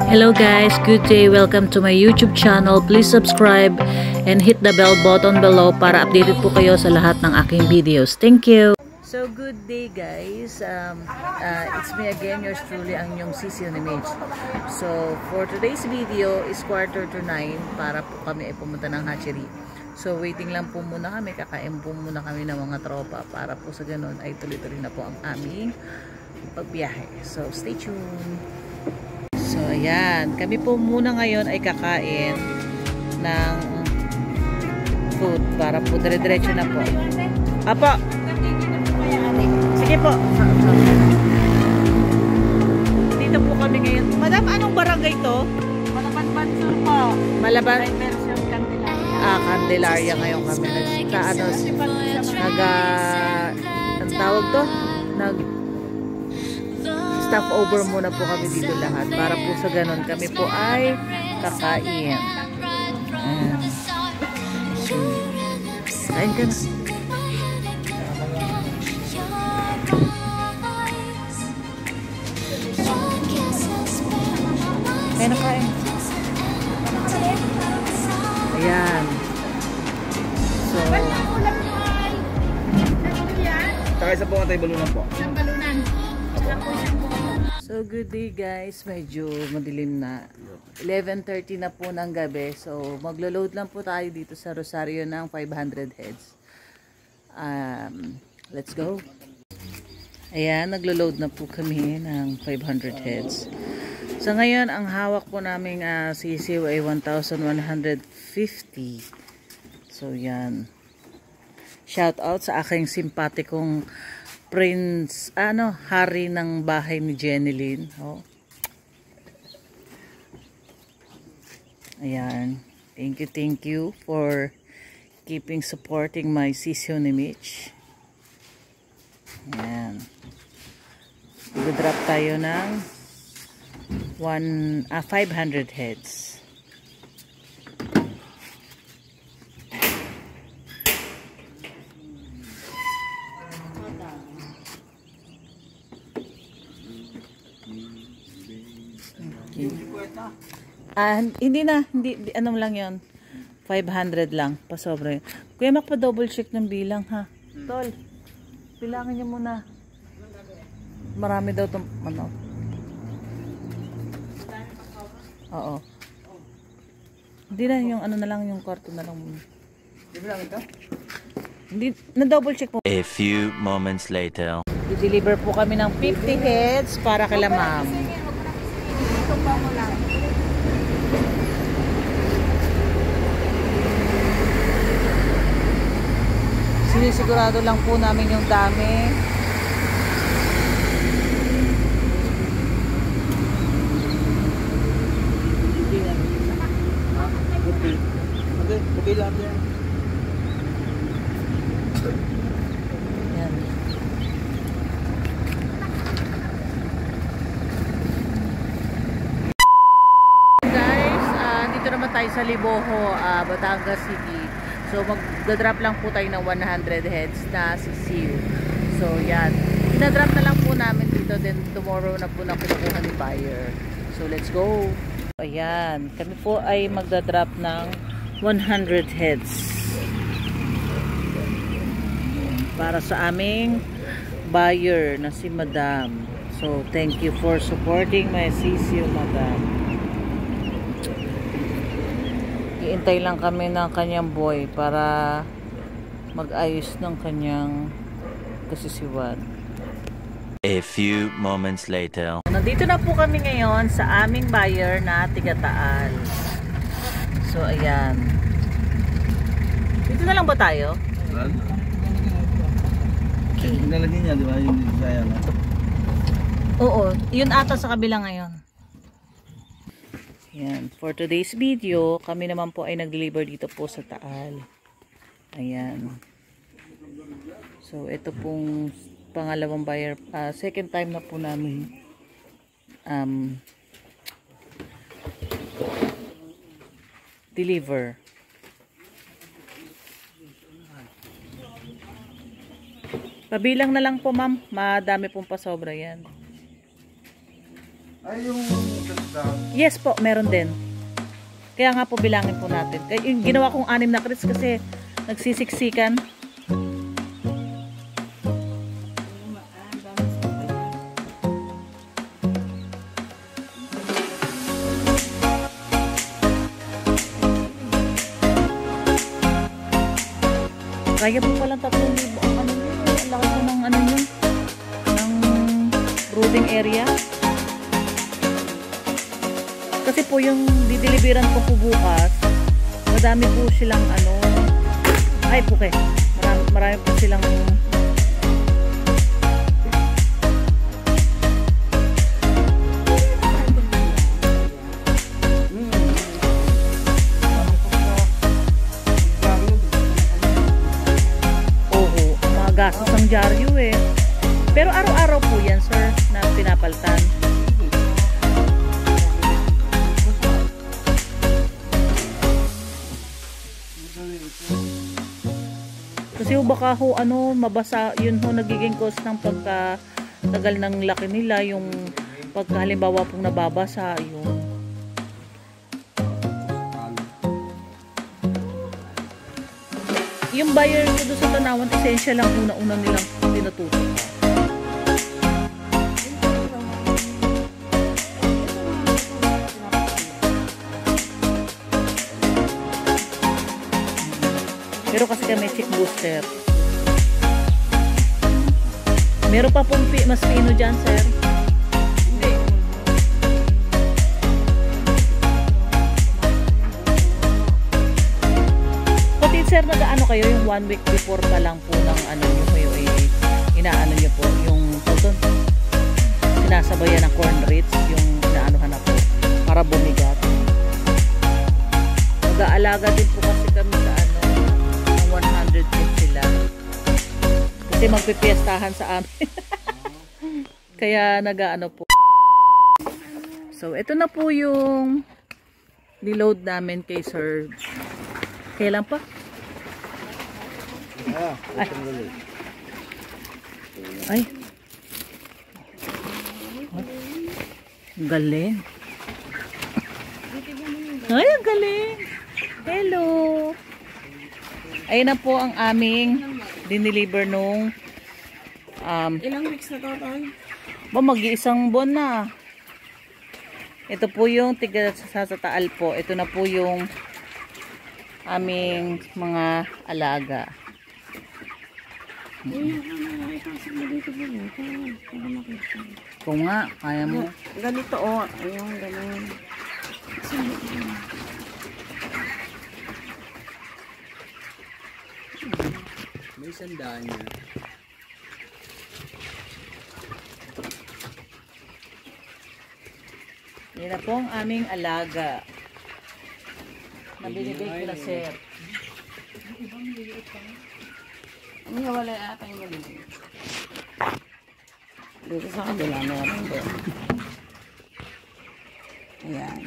Hello guys, good day. Welcome to my YouTube channel. Please subscribe and hit the bell button below para updated po kayo sa lahat ng aking videos. Thank you. So good day guys. It's me again, yours truly, ang inyong Sisi Image. So for today's video is 8:45 para po kami ay pumunta ng hatchery. So waiting lang po muna kami, kakain po muna kami ng mga tropa para po sa ganun ay tuloy-tuloy na po ang aming pagbiyahe. So stay tuned. So ayan, kami po muna ngayon ay kakain ng food para po dire-diretso na po. Apo! Sige po. Dito po kami ngayon. Madam, anong barangay to? Malaban Bansur po. Malaban? Candelaria. Candelaria ngayon kami. Ang tawag to? Stop over muna po kami dito lahat para po sa ganun kami po ay kakain. Kain ka na. Kain na kain. Ayan. So, saka isa po nga tayo balunan po. So good day guys, medyo madilim na, 11:30 na po ng gabi. So maglo-load lang po tayo dito sa Rosario ng 500 heads. Let's go. Ayan, naglo-load na po kami ng 500 heads. So ngayon ang hawak po naming sisiw ay 1,150. So yan, shout out sa aking simpatikong Prince, hari ng bahay ni Jenilyn. Oh. Ayan. Thank you for keeping supporting my Sisi Image. Ayan. Mag-drop tayo ng 500 heads. Hindi ano lang yon, 500 lang, pasobra yun. Kuya Mac, pa double check ng bilang ha. Tol, bilangin niyo muna. Marami daw itong Oo. Hindi na yung na lang, yung kwarto na lang muna. Di ba lang ito? Hindi, na double check mo. A few moments later. I-deliver po kami ng 50 heads para kay ma'am. Ito pa mo lang. Sinisigurado lang po namin yung dami. Okay lang yan. Yan. Guys, dito naman tayo sa Liboho, Batangas City. So mag-drop lang po tayo ng 100 heads na sisiw. So yan, ina-drop na lang po namin dito, then tomorrow na po na kinukuha ni buyer. So let's go. Ayan, kami po ay magda-drop ng 100 heads para sa aming buyer na si Madam. So thank you for supporting my sisiw, Madam. Iintay lang kami ng kanyang boy para mag-ayos ng kanyang kasisiwan. A few moments later. Nandito na po kami ngayon sa aming buyer na Tigataal. So ayan. Dito na lang ba tayo? Okay. Nalagyan niya, di ba? Yung design na. Oo, yun ata sa kabila ngayon. Ayan, for today's video, kami naman po ay nag-deliver dito po sa Taal. Ayan. So, ito pong pangalawang buyer. Second time na po namin deliver. Pabilang na lang po, ma'am. Madami pong pasobra yan. Ay, yung ganda. Yes po, meron din. Kaya nga po bilangin po natin. Kaya yung ginawa kong 6 na crates kasi nagsisiksikan. Kaya po palang 3,000 ang ano yun. Ang laki po ng ano yun. Ng brooding area. Kasi po yung dideliveran ko po bukas, madami po silang ano, ay puke, marami po silang mga gastos ng dyaryo eh. Pero araw-araw po yan, sir, na pinapaltan. Kasi baka ho ano mabasa, yun ho nagiging cause ng pagkatagal ng laki nila, yung pagka halimbawa pong nababasa yun. Yung buyer ko doon sa Tanawan, essential lang una-una nilang tinututok. Pero kasi kami chick booster. Meron pa pong mas pino dyan, sir. Hindi. Pati sir, nag-ano kayo yung 1 week before pa lang po ng ano nyo kayo inaano nyo po yung sinasabayan ng corn rates, yung inaanohan na po para bumigat. Mag-aalaga din po kasi kami sa ano 100 sila. Kasi magpipiestahan sa amin. Kaya nag-ano po. So, ito na po yung niload namin kay Sir. Kailan pa? Ay. Galing. Ay, ang galing. Hello. Ayun na po ang aming dineliver nung Ilang weeks na to, Toy? mag-iisang buwan na. Ito po yung tiga sa Taal po. Ito na po yung aming mga alaga. Kung nga, kaya mo. Ganito, oh. Ayun, ganun. May sandaan niya. Yan na po ang aming alaga. Nabinibig ko na, sir. Ano wala ata yung maliliit? Dito sa kabila, meron din. Ayan.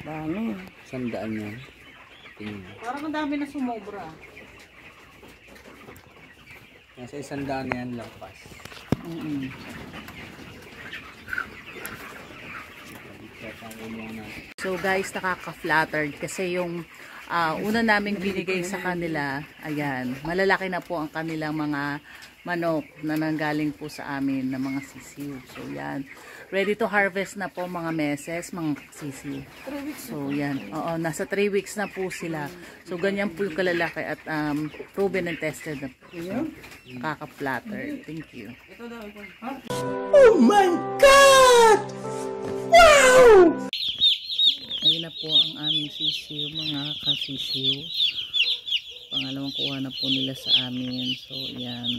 Dami. Sandaan niya. Tingnan. Parang ang dami na sumobra. Nasa sandaan na yan lampas. So guys, nakaka-flattered kasi yung una naming binigay sa kanila, ayan, malalaki na po ang kanilang mga manok na nanggaling po sa amin na mga sisiw. So yan, ready to harvest na po mga meses, mga sisiw. So yan, oo, nasa 3 weeks na po sila. So ganyan po yung kalalaki at proven and tested na po. Nakaka-flattered. Thank you. Oh my God! Wow! Ayun na po ang aming sisiw, mga kasisiw. Pangalawang kuha na po nila sa amin. So, yan.